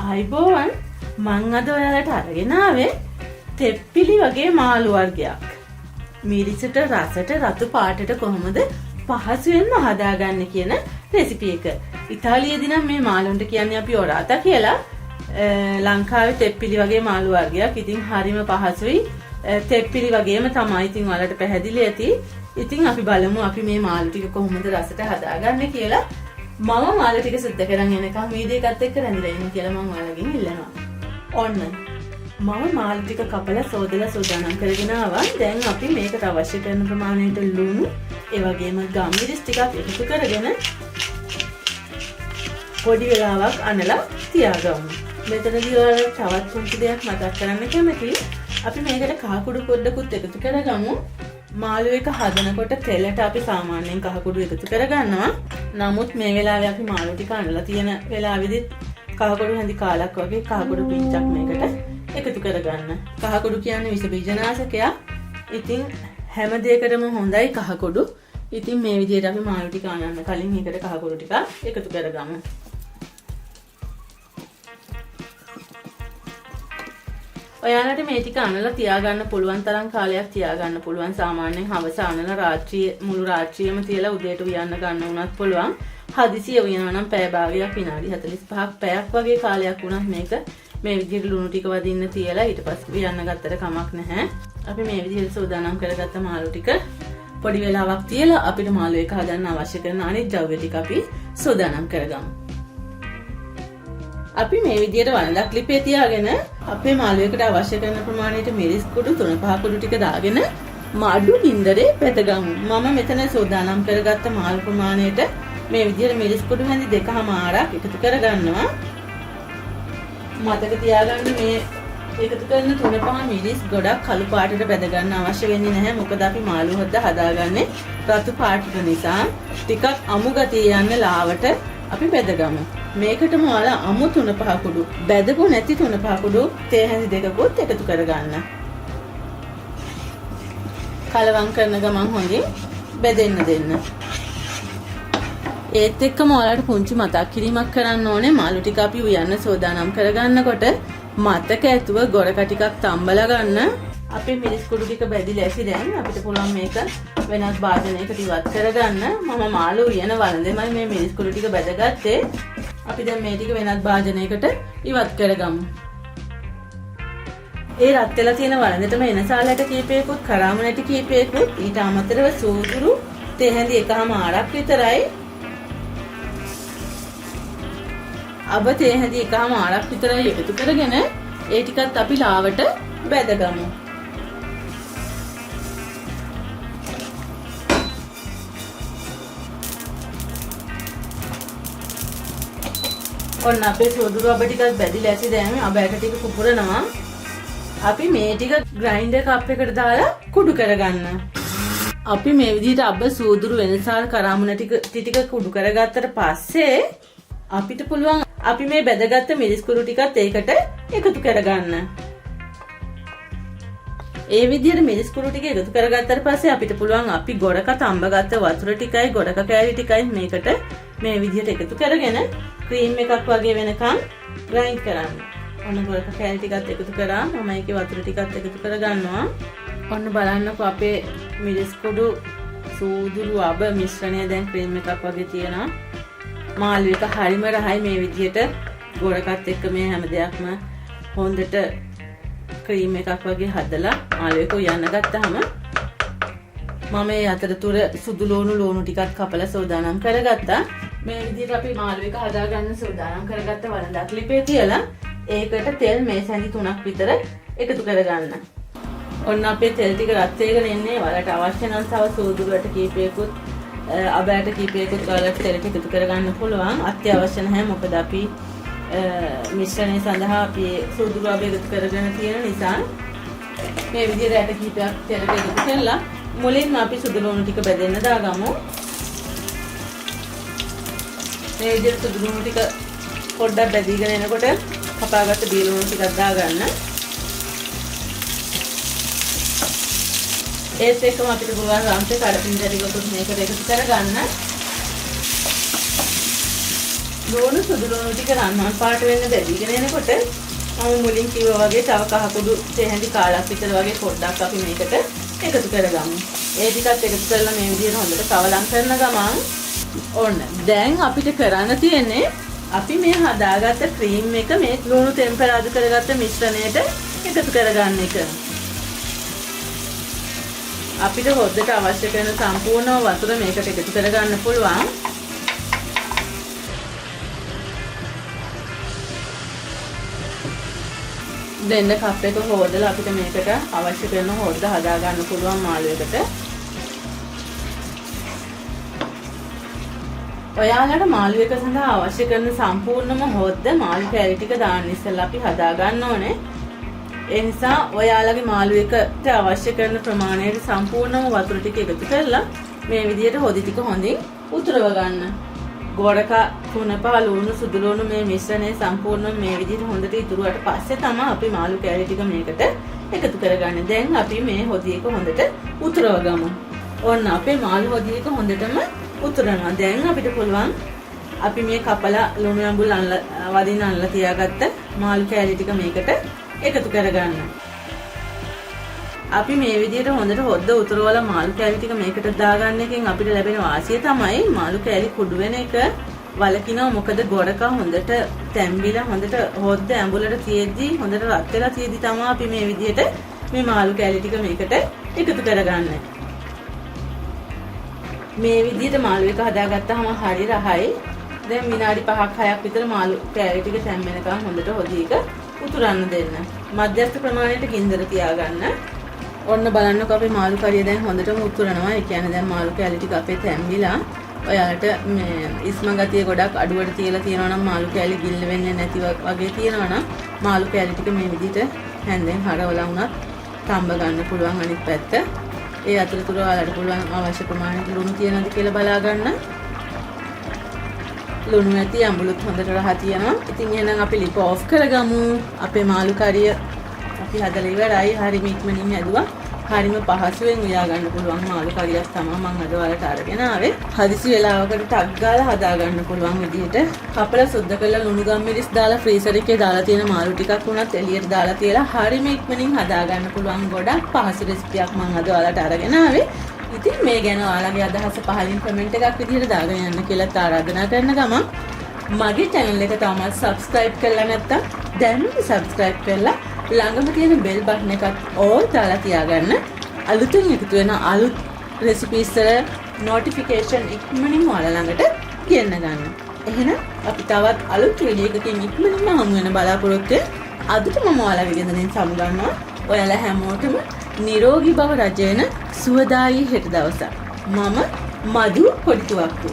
ආයිබෝවන් මං අද ඔයාලට අරගෙන ආවේ තෙප්පිලි වගේ මාළු වර්ගයක්. මිරිසට රසට රතු පාටට කොහොමද පහසුවෙන්ම හදාගන්නේ කියන රෙසිපි එක. ඉතාලියේදී නම් මේ මාළුන්ට කියන්නේ අපි ඔරාතා කියලා. ලංකාවේ තෙප්පිලි වගේ මාළු වර්ගයක්. ඉතින් හරිම පහසුයි. තෙප්පිලි වගේම තමයි. ඉතින් ඔයාලට පැහැදිලි ඇති. ඉතින් අපි බලමු අපි මේ මාළු ටික කොහොමද රසට හදාගන්නේ කියලා. මම මාළු ටික සුද්ධ කරන් එනකම් වීඩියෝ එකත් එක්ක රැඳිලා ඉන්න කියලා මම ඔයාලගෙන් ඉල්ලනවා. ඔන්න මම මාළු ටික කපලා සෝදලා සූදානම් කරගෙන ආවා. දැන් අපි මේකට අවශ්‍ය කරන ප්‍රමාණයට ලුණු, ඒ වගේම ගම්මිරිස් ටිකක් එකතු කරගෙන පොඩි වෙලාවක් අනලා තියාගමු. මෙතනදී ඔයාලට තවත් පුංචි දෙයක් මතක් කරන්න කැමතියි. අපි මේකට කහ කුඩු පොඩ්ඩකුත් එකතු කරගමු. මාළු එක හදනකොට තෙලට අපි සාමාන්‍යයෙන් කහ කුඩු එකතු කරගන්නවා. නමුත් මේ වෙලාවේ අපි මාළු ටික අනලා තියෙන වෙලාවෙදි කහ කුඩු හැඳි කාලක් වගේ කහ කුඩු පිංචක් මේකට එකතු කරගන්න. කහ කුඩු කියන්නේ විස බීජනාශකයක්. ඉතින් හැම දෙයකටම හොඳයි කහ කුඩු. ඉතින් මේ විදිහට අපි මාළු ටික අනන්න කලින් මේකට කහ කුඩු ටික එකතු කරගමු. ඔයාලට මේ ටික අනලා තියාගන්න පුළුවන් තරම් කාලයක් තියාගන්න පුළුවන්. සාමාන්‍යයෙන් හවස අනලා මුළු රාත්‍රියම තියලා උදේට උයන්න ගන්න උනත් පුළුවන්. හදිසිය උයනවා නම් පැය භාගයක් විනාඩි 45ක් පැයක් වගේ කාලයක් වුණත් මේක මේ විදිහට ලුණු ටික වදින්න තියලා ඊට පස්සේ උයන්න ගත්තට කමක් නැහැ. අපි මේ විදිහට සූදානම් කරගත්ත මාළු ටික පොඩි වෙලාවක් තියලා අපිට මාළු එක හදන්න අවශ්‍ය කරන අනිත් ද්‍රව්‍ය ටික අපි සූදානම් කරගමු. අපි මේ විදිහට වළඳක් ලිපේ තියාගෙන අපේ මාළුවෙකුට අවශ්‍ය කරන ප්‍රමාණයට මිරිස් කුඩු 3-5 කුඩු ටික දාගෙන මාඩු ගින්දරේ පැතගමු. මම මෙතන සූදානම් කරගත්ත මාළු ප්‍රමාණයට මේ විදිහට මිරිස් කුඩු හැඳි 2මාරක් එකතු කරගන්නවා. මතක තියාගන්න මේ එකතු කරන 3-5 මිරිස් ගොඩක් කළු පාටට බෙද ගන්න අවශ්‍ය වෙන්නේ නැහැ. මොකද අපි මාළු හදාගන්නේ රතු පාටට නිසා ටිකක් අමු ගතිය යන්න ලාවට අපි බෙදගමු. මේකටම ඔයාලා අමු 3-5 කුඩු බෙදපු නැති 3-5 කුඩු තේ හැඳි දෙකකුත් එකතු කරගන්න. කලවම් කරන ගමන් හොඳින් බෙදෙන්න දෙන්න. ඒත් එක්කම ඔයාලට පුංචි මතක් කිරීමක් කරන්න ඕනේ. මාළු ටික අපි උයන්න සෝදානම් කරගන්නකොට මතක ඇතුව ගොරක ටිකක් තම්බලා ගන්න. අපේ මිරිස් කුඩු ටික බැදිලා ඇති. දැන් අපිට පුළුවන් මේක වෙනත් භාජනයකට ඉවත් කරගන්න. මම මාළු උයන වළඳෙමයි මේ මිරිස් කුඩු ටික බැදගත්තේ. අපි දැන් මේ ටික වෙනත් භාජනයකට ඉවත් කරගමු. ඒ රත් වෙලා තියෙන වළඳෙටම එනසාලට කීපයකුත් කරාම නැටි කීපයකුත් ඊට අමතරව සූදුරු තේ හැඳි 1මාරක් විතරයි. අබ තේ හැඳි 1මාරක් විතරයි එකතු කරගෙන ඒ ටිකත් අපි ලාවට බැදගමු. ඔන්න අපේ සෝදුරු අබ ටිකක් බැදිලා ඇති. දැන් අබ ඇට ටික පුපුරනවා. අපි මේ ටික ග්‍රයින්ඩර් කප් එකට දාලා කුඩු කරගන්න. අපි මේ විදිහට අබ සෝදුරු වෙනසාල් කරාමුණ ටික කුඩු කරගත්තට පස්සේ අපිට පුළුවන් අපි මේ බැදගත්ත මිරිස් කුඩු ටිකත් ඒකට එකතු කරගන්න. ඒ විදිහට මිරිස් කුඩු ටික එකතු කරගත්තට පස්සේ අපිට පුළුවන් අපි ගොඩක තඹගත්ත වතුර ටිකයි ගොඩක කෑලි ටිකයි මේකට මේ විදිහට එකතු කරගෙන ක්‍රීම් එකක් වගේ වෙනකන් ග්‍රයින්ඩ් කරන්න. ඔන්න ගොඩක කෑලි ටිකත් එකතු කරා. මම ඒකේ වතුර ටිකත් එකතු කරගන්නවා. ඔන්න බලන්නකෝ අපේ මිරිස් කුඩු සූදුරු අබ මිශ්‍රණය දැන් ක්‍රීම් එකක් වගේ තියෙනවා. මාළු එක හරිම රහයි. මේ විදිහට ගොඩකත් එක්ක මේ හැම දෙයක්ම හොඳට ක්‍රීම් එකක් වගේ හදලා මාළු එක උයන්න ගත්තාම මම මේ අතරතුර සුදු ලුණු ටිකක් කපලා සෝදානම් කරගත්තා. මේ විදිහට අපි මාළු එක හදාගන්න සූදානම් කරගත්ත වළඳක් ලිපේ තියලා ඒකට තෙල් මේස් හැඳි 3ක් විතර එකතු කරගන්න. ඔන්න අපේ තෙල් ටික රත් වෙගෙන ඉන්නේ. ඔයාලට අවශ්‍ය නම් තව සූදුරුවට කීපයකුත් අබෑට කීපයකුත් ඔයාලට තෙලට එකතු කරගන්න පුළුවන්. අත්‍යවශ්‍ය නැහැ. මොකද අපි මිශ්‍රණය සඳහා අපි සූදුරු අබ එකතු කරගෙන තියෙන නිසා මේ විදිහට ඇට කීපයක් තෙලට එකතු කරලා මුලින්ම අපි සුදු ලුණු ටික බෙදෙන්න දාගමු. මේ විදිහට සුදු ලුණු ටික පොඩ්ඩක් බැදීගෙන එනකොට කපාගත්ත බී ලුණු ටිකක් දාගන්න. ඒත් එක්කම අපිට පුළුවන් රම්පේ කඩපිංචා ටිකකුත් මේකට එකතු කරගන්න. ලුණු සුදු ලුණු ටික රන්වන් පාට වෙන්න දැදීගෙන එනකොට මම මුලින් කිව්වා වගේ තව කහ කුඩු තේ හැඳි කාලක් විතර වගේ පොඩ්ඩක් අපි මේකට එකතු කරගමු. ඒ ටිකත් එකතු කරලා මේ විදිහට හොඳට කවලම් කරන ගමන් ඔන්න දැන් අපිට කරන්න තියෙන්නේ අපි මේ හදාගත්ත ක්‍රීම් එක මේ ලුණු ටෙම්පරාදු කරගත්ත මිශ්‍රණයට එකතු කරගන්න එක. අපිට හොද්දට අවශ්‍ය කරන සම්පූර්ණ වතුර මේකට එකතු කරගන්න පුළුවන්. දෙන්න කප් එක හොදලා අපිට මේකට අවශ්‍ය කරන හොද්ද හදා ගන්න පුළුවන් මාළුවකට. ඔයාලට මාළුවෙක සඳහා අවශ්‍ය කරන සම්පූර්ණම හොද්ද මාළු කැලි ටික දාන්න ඉස්සෙල්ලා අපි හදා ගන්න ඕනේ. ඒ නිසා ඔයාලගේ මාළුවෙකට අවශ්‍ය කරන ප්‍රමාණයට සම්පූර්ණම වතුර ටික එකතු කරලා මේ විදිහට හොදි ටික හොඳින් උතුරව ගන්න. ගොඩක තුනපහ ලුණු සුදු ලුණු මේ මිශ්‍රණය සම්පූර්ණයෙන් මේ විදිහට හොඳට ඉතුරුවට පස්සේ තමයි අපි මාළු කැලි ටික මේකට එකතු කරගන්නේ. දැන් අපි මේ හොදි එක හොඳට උතුරව ගමු. ඔන්න අපේ මාළු හොදි එක හොඳටම උතුරනවා. දැන් අපිට පුළුවන් අපි මේ කපලා ලුණු ඇඹුල් වදින්න අල්ලලා තියාගත්ත මාළු කැලි ටික මේකට එකතු කරගන්න. අපි මේ විදිහට හොඳට හොද්ද උතුරවලා මාළු කැලි ටික මේකට දාගන්න එකෙන් අපිට ලැබෙන වාසිය තමයි මාළු කැලි කුඩු වෙන එක වලකිනවා. මොකද ගොඩක හොඳට තැම්බිලා හොඳට හොද්ද ඇඹුලට තියෙද්දි හොඳට රත් වෙලා තියෙද්දි තමයි අපි මේ විදිහට මේ මාළු කැලි ටික මේකට එකතු කරගන්නේ. මේ විදිහට මාළු එක හදාගත්තාම හරි රහයි. දැන් විනාඩි 5ක් 6ක් විතර මාළු කැලි ටික තැම්බෙනකම් හොඳට හොදි එක උතුරන්න දෙන්න. මධ්‍යස්ථ ප්‍රමාණයට ගින්දර තියාගන්න. ඔන්න බලන්නකෝ අපේ මාළු කරිය දැන් හොඳටම උතුරනවා. ඒ කියන්නේ දැන් මාළු කැලි ටික අපේ තැම්බිලා. ඔයාලට මේ ඉස්ම ගතිය ගොඩක් අඩුවට තියලා තියෙනවා නම් මාළු කැලි ගිල්ල වෙන්නේ නැති වගේ තියෙනවා නම් මාළු කැලි ටික මේ විදිහට හැන්දෙන් හරවලා වුණත් තඹ ගන්න පුළුවන් අනිත් පැත්ත. ඒ අතරතුර ඔයාලට පුළුවන් අවශ්‍ය ප්‍රමාණයට ලුණු තියනද කියලා බලා ගන්න. ලුණු නැති අඹුලුත් හොඳට රහ තියෙනවා. ඉතින් එහෙනම් අපි ලිප ඔෆ් කරගමු. අපේ මාළු කරිය අපි හදලා ඉවරයි. හරිම ඉක්මනින් හැදුවා. හරිම පහසුවෙන් උයා ගන්න පුළුවන් මාළු කරියක් තමයි මම අද ඔයාලට අරගෙන ආවේ. හදිසි වෙලාවකට ටක් ගාලා හදා ගන්න පුළුවන් විදිහට කපලා සුද්ධ කරලා ලුණු ගම්මිරිස් දාලා ෆ්‍රීසර් එකේ දාලා තියෙන මාළු ටිකක් වුණත් එළියට දාලා තියලා හරිම ඉක්මනින් හදා ගන්න පුළුවන් ගොඩක් පහසු රෙසිපියක් මම අද ඔයාලට අරගෙන ආවේ. ඉතින් මේ ගැන ඔයාලගේ අදහස පහලින් කමෙන්ට් එකක් විදිහට දාගෙන යන්න කියලා ආරාධනා කරන ගමන් මගේ channel එක තාමත් subscribe කරලා නැත්නම් දැන්ම subscribe කරලා ළඟම තියෙන bell button එකත් all දාලා තියාගන්න. අලුතෙන් එකතු වෙන අලුත් recipes වල notification ඉක්මනින් ඔයාලා ළඟට ගෙන්න ගන්න. එහෙනම් අපි තවත් අලුත් වීඩියෝ එකකින් ඉක්මනින්ම හමු වෙන බලාපොරොත්තු වෙන. අදට මම ඔයාලගේ ගෙදරින් සමුගන්නවා. ඔයාලා හැමෝටම නිරෝගී බව රජ වෙන සුවදායි හෙට දවසක්. මම මధు පොඩිතුවක්කු.